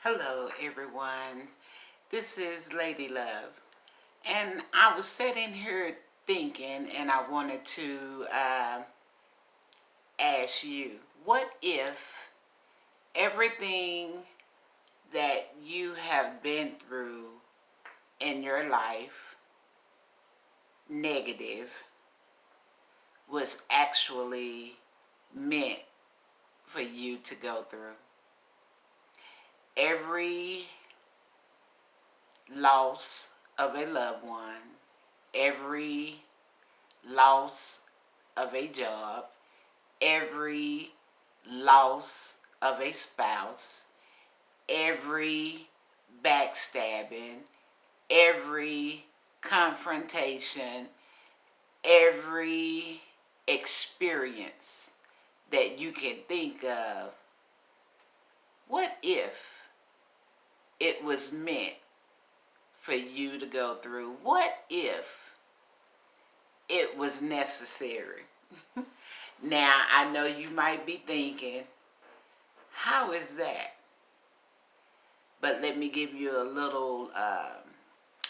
Hello everyone, this is Lady Love, and I was sitting here thinking, and I wanted to ask you, what if everything that you have been through in your life, negative, was actually meant for you to go through? Every loss of a loved one, every loss of a job, every loss of a spouse, every backstabbing, every confrontation, every experience that you can think of. What if it was meant for you to go through? What if it was necessary? Now, I know you might be thinking, how is that? But let me give you a little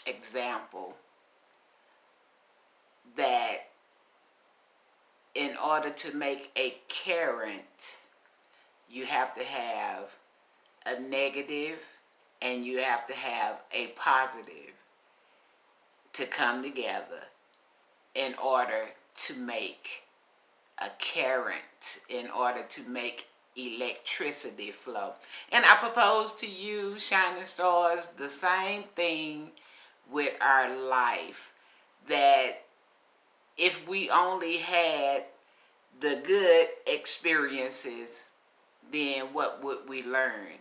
example that in order to make a current, you have to have a negative and you have to have a positive to come together in order to make a current, in order to make electricity flow. And I propose to you, shining stars, the same thing with our life. That if we only had the good experiences, then what would we learn?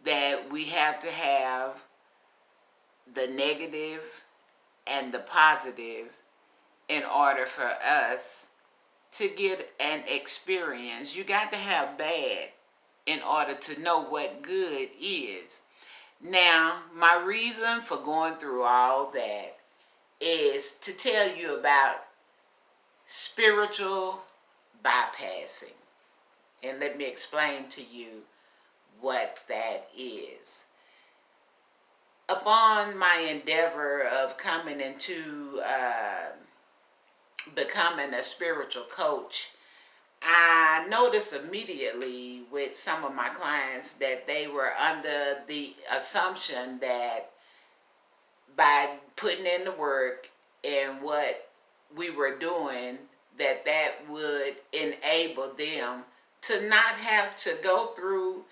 That we have to have the negative and the positive in order for us to get an experience. You got to have bad in order to know what good is. Now, my reason for going through all that is to tell you about spiritual bypassing. And let me explain to you what that is. Upon my endeavor of coming into becoming a spiritual coach, I noticed immediately with some of my clients that they were under the assumption that by putting in the work and what we were doing, that would enable them to not have to go through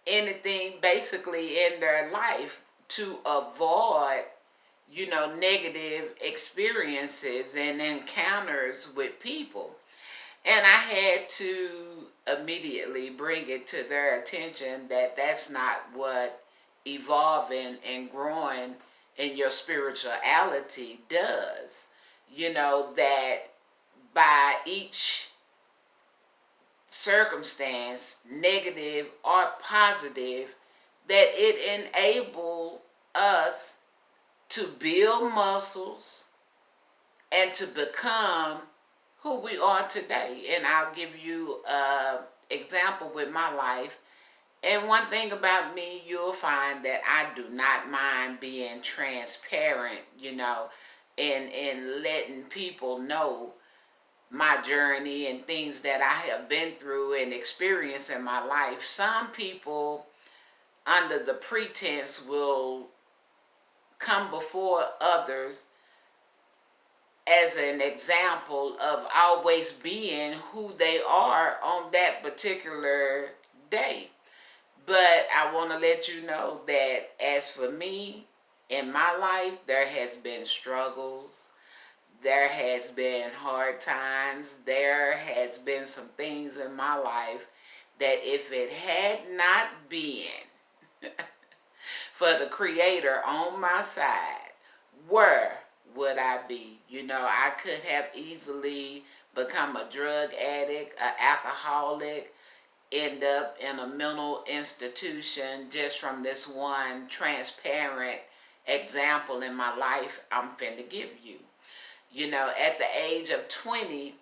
anything basically in their life to avoid, negative experiences and encounters with people. And I had to immediately bring it to their attention that that's not what evolving and growing in your spirituality does. That by each circumstance, negative or positive, that it enables us to build muscles and to become who we are today. And I'll give you an example with my life. And one thing about me, you'll find that I do not mind being transparent, and letting people know my journey and things that I have been through and experienced in my life. Some people, under the pretense, will come before others as an example of always being who they are on that particular day. But I want to let you know that as for me, in my life, there has been struggles. There has been hard times. There has been some things in my life that if it had not been for the Creator on my side, where would I be? I could have easily become a drug addict, an alcoholic, end up in a mental institution just from this one transparent example in my life I'm finna give you. At the age of 20,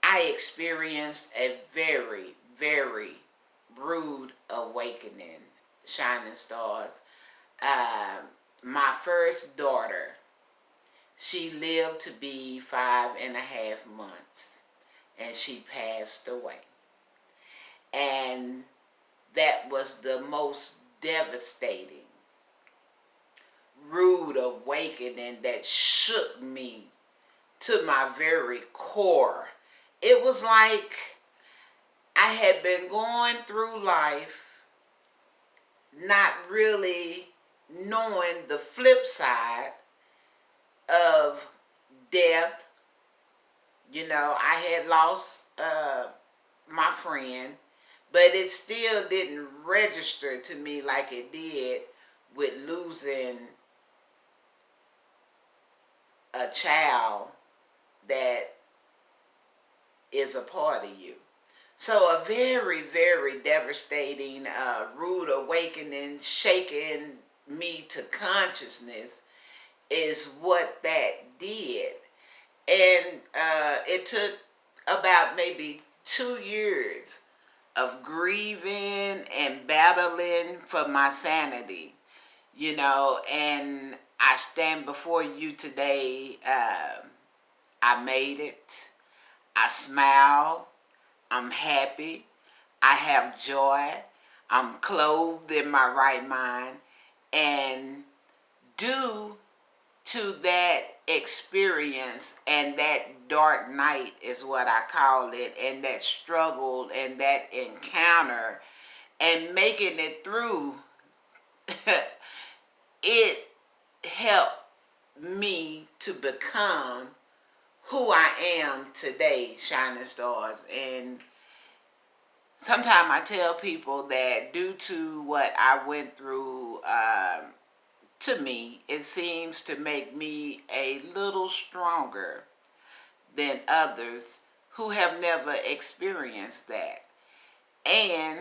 I experienced a very, very rude awakening. Shining Stars. My first daughter, she lived to be 5.5 months, and she passed away. And that was the most devastating, rude awakening that shook me to my very core. It was like I had been going through life not really knowing the flip side of death. You know, I had lost my friend, but it still didn't register to me like it did with losing a child that is a part of you. So a very, very devastating, rude awakening, shaking me to consciousness is what that did. And it took about maybe 2 years of grieving and battling for my sanity, you know, and I stand before you today. I made it. I smile. I'm happy. I have joy. I'm clothed in my right mind. And due to that experience and that dark night is what I call it, and that struggle and that encounter and making it through, it helped me to become who I am today, Shining Stars. And sometimes I tell people that due to what I went through, to me, it seems to make me a little stronger than others who have never experienced that. And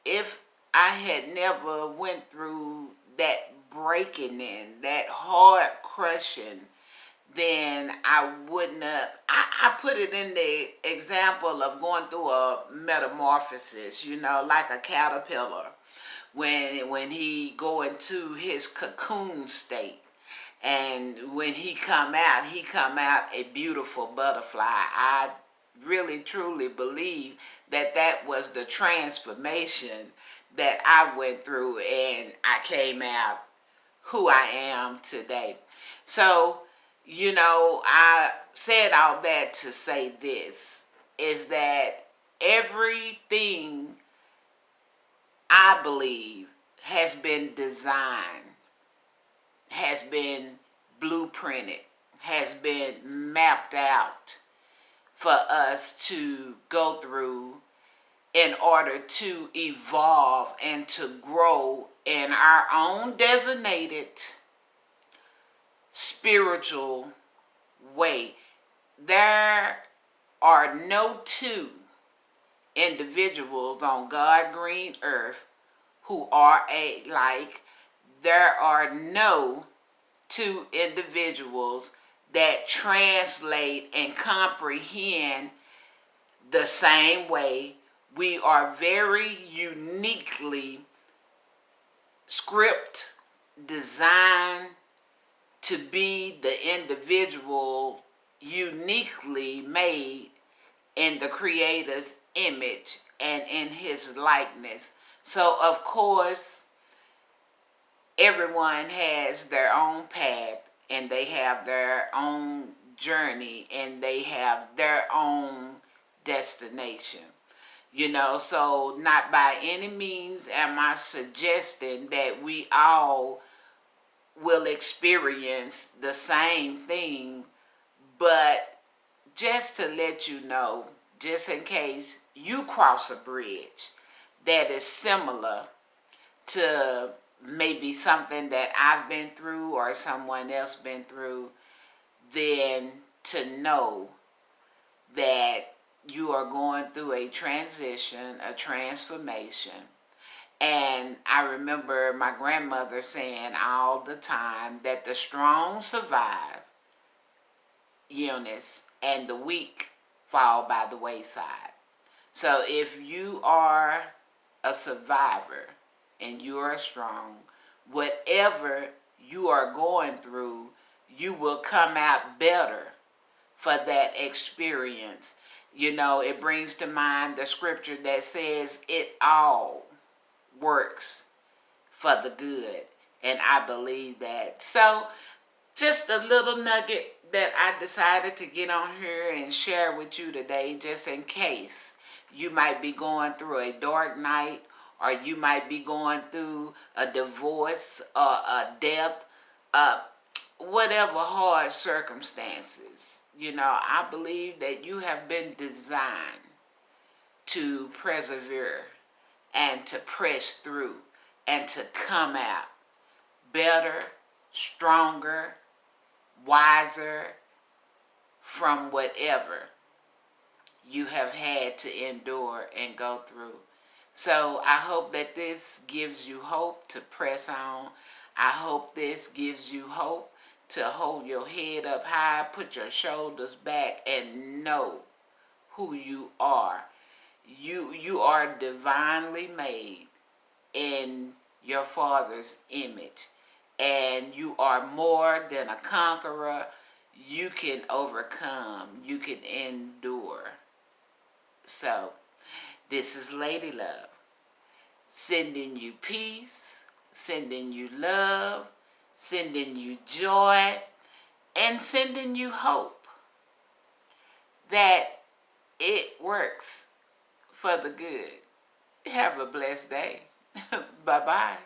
if I had never went through that breaking in, that hard crushing, then I wouldn't have. I put it in the example of going through a metamorphosis, you know, like a caterpillar when he go into his cocoon state, and when he come out a beautiful butterfly. I really truly believe that that was the transformation that I went through, and I came out who I am today. So, you know, I said all that to say this, is that everything I believe has been designed, has been blueprinted, has been mapped out for us to go through in order to evolve and to grow in our own designated spiritual way. There are no two individuals on God green earth who are alike. There are no two individuals that translate and comprehend the same way. We are very uniquely script designed to be the individual uniquely made in the Creator's image and in His likeness. So, of course, everyone has their own path, and they have their own journey, and they have their own destination. You know, so not by any means am I suggesting that we all will experience the same thing, but just to let you know, just in case you cross a bridge that is similar to maybe something that I've been through or someone else been through, then to know that you are going through a transition, a transformation. And I remember my grandmother saying all the time that the strong survive illness and the weak fall by the wayside. So if you are a survivor, and you are strong. Whatever you are going through, you will come out better for that experience. You know, it brings to mind the scripture that says it all works for the good. And I believe that. So, just a little nugget that I decided to get on here and share with you today, just in case you might be going through a dark night, or you might be going through a divorce or a death, whatever hard circumstances. You know, I believe that you have been designed to persevere and to press through and to come out better, stronger, wiser from whatever you have had to endure and go through. So I hope that this gives you hope to press on. I hope this gives you hope to hold your head up high, put your shoulders back, and know who you are. You are divinely made in your Father's image, and you are more than a conqueror. You can overcome, you can endure. So, this is Lady Love, sending you peace, sending you love, sending you joy, and sending you hope that it works for the good. Have a blessed day. Bye-bye.